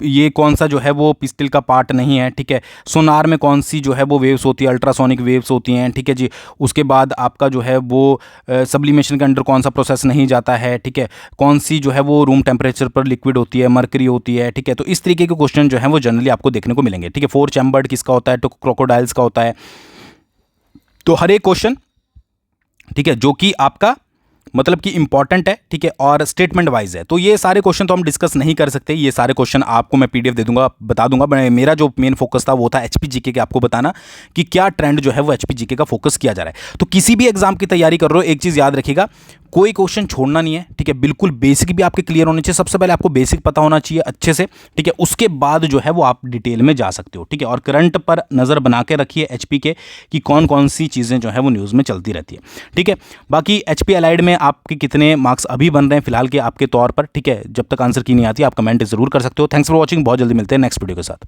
ये कौन सा जो है वो पिस्टल का पार्ट नहीं है। ठीक है, सोनार में कौन सी जो है वो वेव्स होती है, अल्ट्रासोनिक वेव्स होती हैं। ठीक है जी, उसके बाद आपका जो है वो सब्लिमेशन के अंडर कौन सा प्रोसेस नहीं जाता है। ठीक है, कौन सी जो है वो रूम टेम्परेचर पर लिक्विड होती है, मरकरी होती है। ठीक है, तो इस तरीके के क्वेश्चन जो है वो जनरली आपको देखने को मिलेंगे। ठीक है, 4 चैम्बर्ड किसका होता है, तो क्रोकोडाइल्स का होता है। तो हर एक क्वेश्चन, ठीक है, जो कि आपका मतलब कि इंपॉर्टेंट है। ठीक है, और स्टेटमेंट वाइज है। तो ये सारे क्वेश्चन तो हम डिस्कस नहीं कर सकते, ये सारे क्वेश्चन आपको मैं PDF दे दूंगा, बता दूंगा। मेरा जो मेन फोकस था वो था HPGK के आपको बताना कि क्या ट्रेंड जो है वो HPGK का फोकस किया जा रहा है। तो किसी भी एग्जाम की तैयारी कर रहे हो, एक चीज़ याद रखिएगा, कोई क्वेश्चन छोड़ना नहीं है। ठीक है, बिल्कुल बेसिक भी आपके क्लियर होने चाहिए। सबसे पहले आपको बेसिक पता होना चाहिए अच्छे से। ठीक है, उसके बाद जो है वो आप डिटेल में जा सकते हो। ठीक है, और करंट पर नज़र बना के रखिए HPK की कौन कौन सी चीज़ें जो है वो न्यूज़ में चलती रहती है। ठीक है, बाकी HP अलाइड में आपके कितने मार्क्स अभी बन रहे हैं फिलहाल के आपके तौर पर। ठीक है, जब तक आंसर की नहीं आती आप कमेंट ज़रूर कर सकते हो। थैंक्स फॉर वॉचिंग, बहुत जल्दी मिलते हैं नेक्स्ट वीडियो के साथ।